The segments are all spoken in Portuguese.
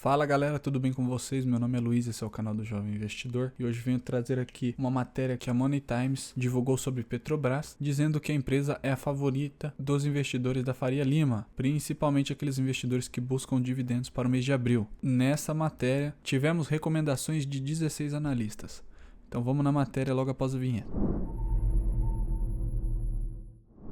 Fala galera, tudo bem com vocês? Meu nome é Luiz, esse é o canal do Jovem Investidor e hoje venho trazer aqui uma matéria que a Money Times divulgou sobre Petrobras, dizendo que a empresa é a favorita dos investidores da Faria Lima, principalmente aqueles investidores que buscam dividendos para o mês de abril. Nessa matéria, tivemos recomendações de 16 analistas. Então vamos na matéria logo após a vinheta.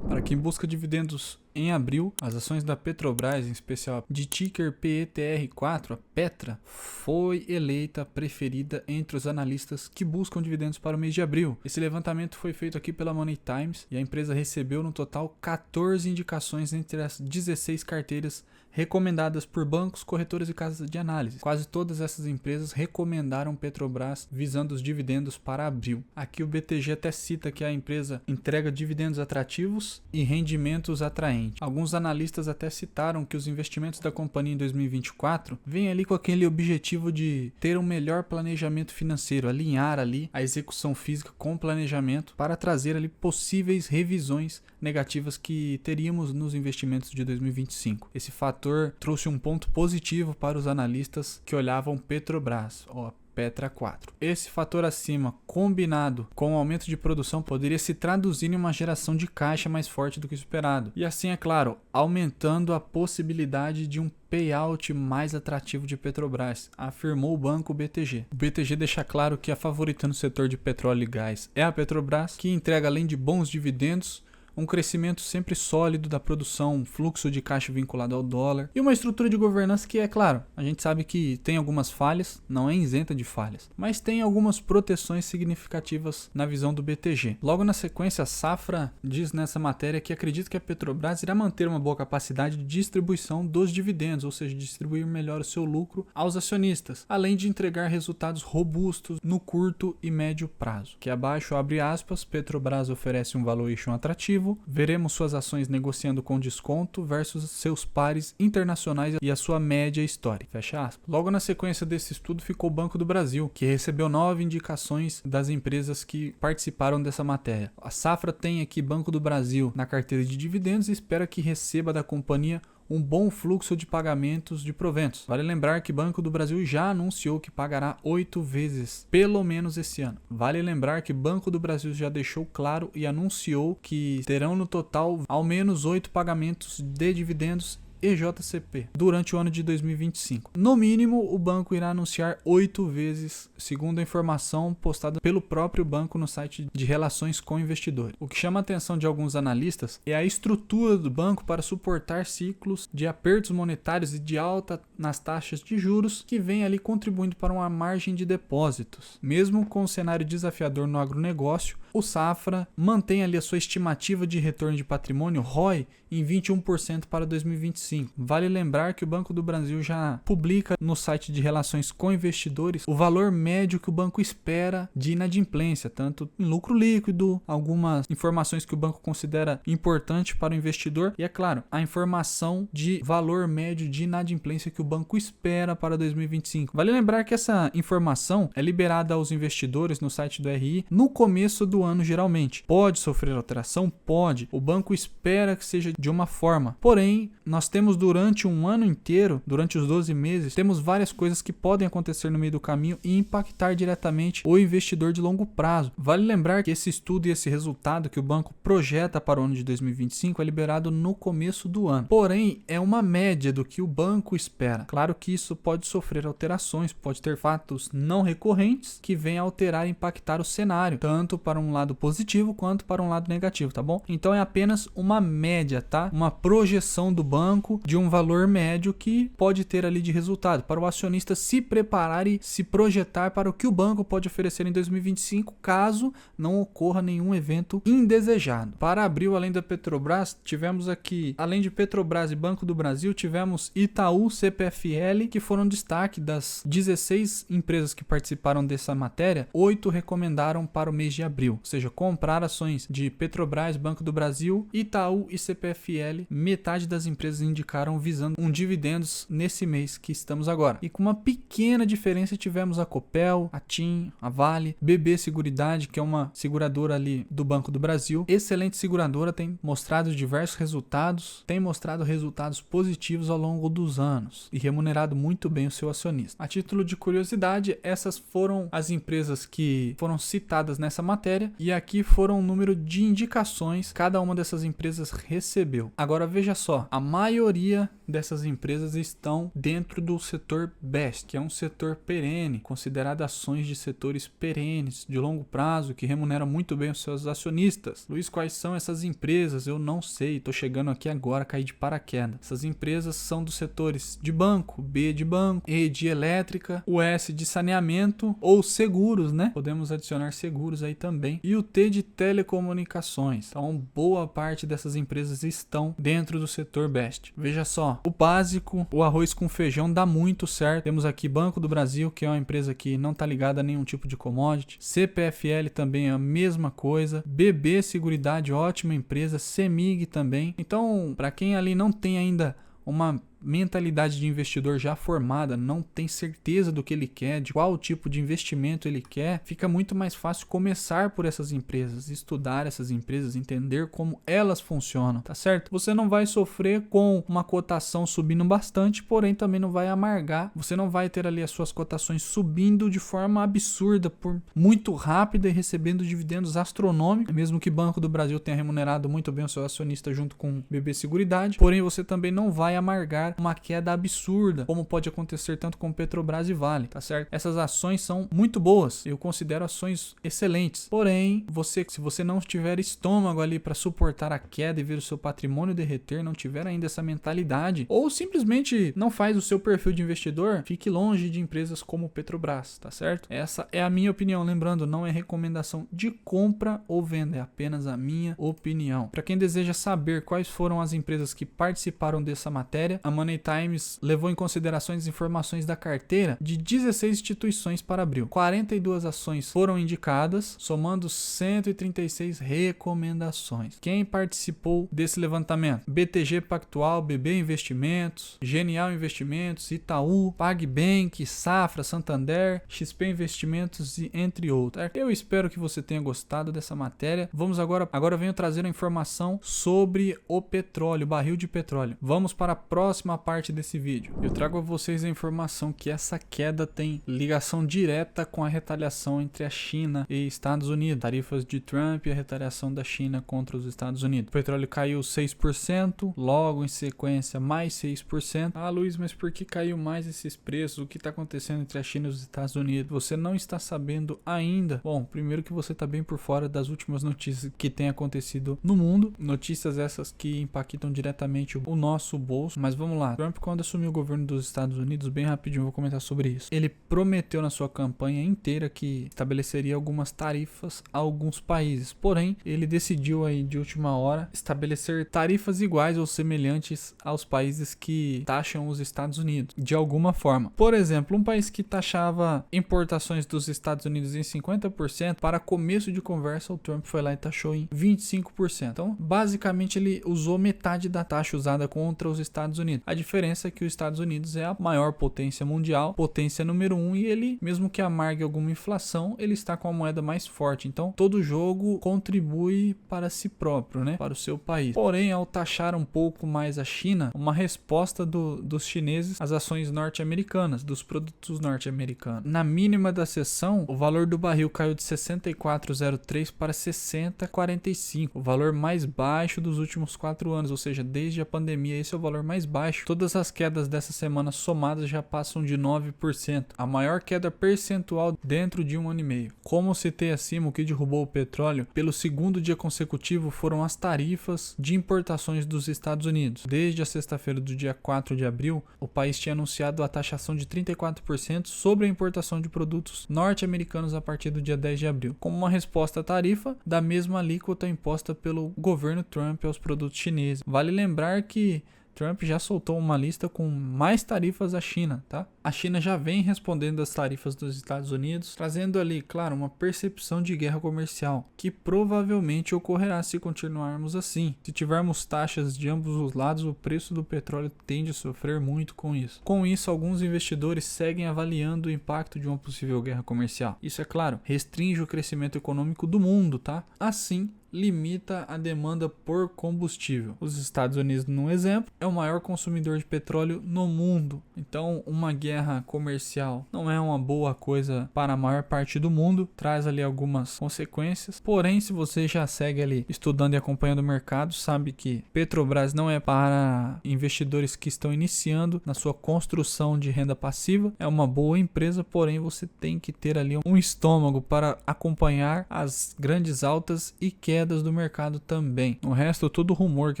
Para quem busca dividendos em abril, as ações da Petrobras, em especial de ticker PETR4, a Petra, foi eleita preferida entre os analistas que buscam dividendos para o mês de abril. Esse levantamento foi feito aqui pela Money Times e a empresa recebeu no total 14 indicações entre as 16 carteiras recomendadas por bancos, corretoras e casas de análise. Quase todas essas empresas recomendaram Petrobras visando os dividendos para abril. Aqui o BTG até cita que a empresa entrega dividendos atrativos e rendimentos atraentes. Alguns analistas até citaram que os investimentos da companhia em 2024 vêm ali com aquele objetivo de ter um melhor planejamento financeiro, alinhar ali a execução física com o planejamento para trazer ali possíveis revisões negativas que teríamos nos investimentos de 2025. Esse fator trouxe um ponto positivo para os analistas que olhavam Petrobras, Petra 4. Esse fator acima, combinado com o aumento de produção, poderia se traduzir em uma geração de caixa mais forte do que esperado. E assim, é claro, aumentando a possibilidade de um payout mais atrativo de Petrobras, afirmou o banco BTG. O BTG deixa claro que a favorita no setor de petróleo e gás é a Petrobras, que entrega, além de bons dividendos, um crescimento sempre sólido da produção, um fluxo de caixa vinculado ao dólar e uma estrutura de governança que, é claro, a gente sabe que tem algumas falhas, não é isenta de falhas, mas tem algumas proteções significativas na visão do BTG. Logo na sequência, a Safra diz nessa matéria que acredita que a Petrobras irá manter uma boa capacidade de distribuição dos dividendos, ou seja, distribuir melhor o seu lucro aos acionistas, além de entregar resultados robustos no curto e médio prazo. Que abaixo, abre aspas, Petrobras oferece um valuation atrativo. Veremos suas ações negociando com desconto versus seus pares internacionais e a sua média histórica. Fecha aspas. Logo na sequência desse estudo ficou o Banco do Brasil, que recebeu 9 indicações das empresas que participaram dessa matéria. A Safra tem aqui Banco do Brasil na carteira de dividendos e espera que receba da companhia um bom fluxo de pagamentos de proventos. Vale lembrar que Banco do Brasil já anunciou que pagará 8 vezes, pelo menos esse ano. Vale lembrar que Banco do Brasil já deixou claro e anunciou que terão no total ao menos 8 pagamentos de dividendos e JCP durante o ano de 2025. No mínimo, o banco irá anunciar 8 vezes, segundo a informação postada pelo próprio banco no site de relações com investidores. O que chama a atenção de alguns analistas é a estrutura do banco para suportar ciclos de apertos monetários e de alta nas taxas de juros, que vem ali contribuindo para uma margem de depósitos. Mesmo com o cenário desafiador no agronegócio, o Safra mantém ali a sua estimativa de retorno de patrimônio ROI em 21% para 2025. Vale lembrar que o Banco do Brasil já publica no site de relações com investidores o valor médio que o banco espera de inadimplência, tanto em lucro líquido, algumas informações que o banco considera importante para o investidor e, é claro, a informação de valor médio de inadimplência que o banco espera para 2025. Vale lembrar que essa informação é liberada aos investidores no site do RI no começo do ano, geralmente. Pode sofrer alteração? Pode. O banco espera que seja de uma forma. Porém, nós temos durante um ano inteiro, durante os 12 meses, temos várias coisas que podem acontecer no meio do caminho e impactar diretamente o investidor de longo prazo. Vale lembrar que esse estudo e esse resultado que o banco projeta para o ano de 2025 é liberado no começo do ano. Porém, é uma média do que o banco espera. Claro que isso pode sofrer alterações, pode ter fatos não recorrentes que venham a alterar e impactar o cenário, tanto para um lado positivo quanto para um lado negativo, tá bom? Então é apenas uma média, tá? Uma projeção do banco de um valor médio que pode ter ali de resultado, para o acionista se preparar e se projetar para o que o banco pode oferecer em 2025, caso não ocorra nenhum evento indesejado. Para abril, além da Petrobras, tivemos aqui, além de Petrobras e Banco do Brasil, tivemos Itaú, CPFL, que foram destaque das 16 empresas que participaram dessa matéria, 8 recomendaram para o mês de abril. ou seja, comprar ações de Petrobras, Banco do Brasil, Itaú e CPFL. Metade das empresas indicaram visando um dividendos nesse mês que estamos agora. E com uma pequena diferença tivemos a Copel, a TIM, a Vale, BB Seguridade, que é uma seguradora ali do Banco do Brasil. Excelente seguradora, tem mostrado diversos resultados, tem mostrado resultados positivos ao longo dos anos e remunerado muito bem o seu acionista. A título de curiosidade, essas foram as empresas que foram citadas nessa matéria e aqui foram o número de indicações que cada uma dessas empresas recebeu. Agora veja só, a maioria dessas empresas estão dentro do setor BEST, que é um setor perene, considerado ações de setores perenes, de longo prazo, que remuneram muito bem os seus acionistas. Luiz, quais são essas empresas? Eu não sei, estou chegando aqui agora, caí de paraquedas. Essas empresas são dos setores de banco, B de banco, E de elétrica, o S de saneamento ou seguros, né? Podemos adicionar seguros aí também. E o T de telecomunicações. Então, boa parte dessas empresas estão dentro do setor BEST. Veja só, o básico, o arroz com feijão dá muito certo. Temos aqui Banco do Brasil, que é uma empresa que não está ligada a nenhum tipo de commodity. CPFL também é a mesma coisa. BB Seguridade, ótima empresa. CEMIG também. Então, para quem ali não tem ainda uma mentalidade de investidor já formada, não tem certeza do que ele quer, de qual tipo de investimento ele quer, fica muito mais fácil começar por essas empresas, estudar essas empresas, entender como elas funcionam, tá certo? Você não vai sofrer com uma cotação subindo bastante, porém também não vai amargar, você não vai ter ali as suas cotações subindo de forma absurda, por muito rápida e recebendo dividendos astronômicos, mesmo que Banco do Brasil tenha remunerado muito bem o seu acionista junto com BB Seguridade, porém você também não vai amargar uma queda absurda, como pode acontecer tanto com Petrobras e Vale, tá certo? Essas ações são muito boas, eu considero ações excelentes, porém, se você não tiver estômago ali para suportar a queda e ver o seu patrimônio derreter, não tiver ainda essa mentalidade, ou simplesmente não faz o seu perfil de investidor, fique longe de empresas como Petrobras, tá certo? Essa é a minha opinião, lembrando, não é recomendação de compra ou venda, é apenas a minha opinião. Para quem deseja saber quais foram as empresas que participaram dessa matéria, a Money Times levou em consideração as informações da carteira de 16 instituições para abril. 42 ações foram indicadas, somando 136 recomendações. Quem participou desse levantamento? BTG Pactual, BB Investimentos, Genial Investimentos, Itaú, PagBank, Safra, Santander, XP Investimentos e entre outros. Eu espero que você tenha gostado dessa matéria. Vamos agora venho trazer a informação sobre o petróleo, barril de petróleo. Vamos para a próxima parte desse vídeo. Eu trago a vocês a informação que essa queda tem ligação direta com a retaliação entre a China e Estados Unidos. Tarifas de Trump e a retaliação da China contra os Estados Unidos. O petróleo caiu 6%, logo em sequência mais 6%. Ah, Luiz, mas por que caiu mais esses preços? O que está acontecendo entre a China e os Estados Unidos? Você não está sabendo ainda? Bom, primeiro que você está bem por fora das últimas notícias que têm acontecido no mundo. Notícias essas que impactam diretamente o nosso bolso. Mas vamos lá. Trump, quando assumiu o governo dos Estados Unidos, bem rapidinho eu vou comentar sobre isso. Ele prometeu na sua campanha inteira que estabeleceria algumas tarifas a alguns países. Porém, ele decidiu aí de última hora estabelecer tarifas iguais ou semelhantes aos países que taxam os Estados Unidos, de alguma forma. Por exemplo, um país que taxava importações dos Estados Unidos em 50%, para começo de conversa, o Trump foi lá e taxou em 25%. Então, basicamente, ele usou metade da taxa usada contra os Estados Unidos. A diferença é que os Estados Unidos é a maior potência mundial, potência número 1, e ele, mesmo que amargue alguma inflação, ele está com a moeda mais forte. Então, todo jogo contribui para si próprio, né? Para o seu país. Porém, ao taxar um pouco mais a China, uma resposta dos chineses às ações norte-americanas, dos produtos norte-americanos. Na mínima da sessão, o valor do barril caiu de 64,03 para 60,45, o valor mais baixo dos últimos 4 anos, ou seja, desde a pandemia, esse é o valor mais baixo. Todas as quedas dessa semana somadas já passam de 9%, a maior queda percentual dentro de um ano e meio. Como citei acima, o que derrubou o petróleo pelo segundo dia consecutivo foram as tarifas de importações dos Estados Unidos. Desde a sexta-feira do dia 4 de abril, o país tinha anunciado a taxação de 34% sobre a importação de produtos norte-americanos a partir do dia 10 de abril, como uma resposta à tarifa da mesma alíquota imposta pelo governo Trump aos produtos chineses. Vale lembrar que Trump já soltou uma lista com mais tarifas à China, tá? A China já vem respondendo às tarifas dos Estados Unidos, trazendo ali, claro, uma percepção de guerra comercial, que provavelmente ocorrerá se continuarmos assim. Se tivermos taxas de ambos os lados, o preço do petróleo tende a sofrer muito com isso. Com isso, alguns investidores seguem avaliando o impacto de uma possível guerra comercial. Isso, é claro, restringe o crescimento econômico do mundo, tá? Assim, limita a demanda por combustível. Os Estados Unidos, num exemplo, é o maior consumidor de petróleo no mundo. Então, uma guerra comercial não é uma boa coisa para a maior parte do mundo, traz ali algumas consequências. Porém, se você já segue ali estudando e acompanhando o mercado, sabe que Petrobras não é para investidores que estão iniciando na sua construção de renda passiva. É uma boa empresa, porém você tem que ter ali um estômago para acompanhar as grandes altas e quedas do mercado também. O resto, todo rumor que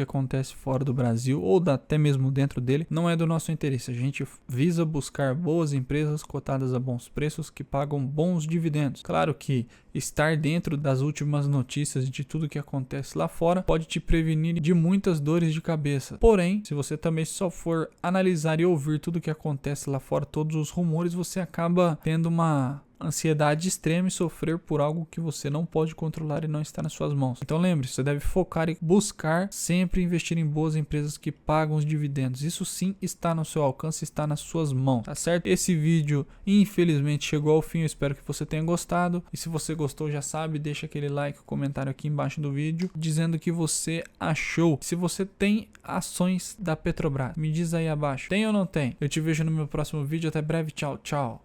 acontece fora do Brasil ou até mesmo dentro dele, não é do nosso interesse. A gente visa buscar boas empresas cotadas a bons preços que pagam bons dividendos. Claro que estar dentro das últimas notícias de tudo que acontece lá fora pode te prevenir de muitas dores de cabeça. Porém, se você também só for analisar e ouvir tudo que acontece lá fora, todos os rumores, você acaba tendo uma ansiedade extrema e sofrer por algo que você não pode controlar e não está nas suas mãos. Então lembre-se, você deve focar e buscar sempre investir em boas empresas que pagam os dividendos. Isso sim está no seu alcance, está nas suas mãos, tá certo? Esse vídeo infelizmente chegou ao fim, eu espero que você tenha gostado. E se você gostou, já sabe, deixa aquele like, comentário aqui embaixo do vídeo dizendo o que você achou. Se você tem ações da Petrobras, me diz aí abaixo. Tem ou não tem? Eu te vejo no meu próximo vídeo, até breve, tchau, tchau.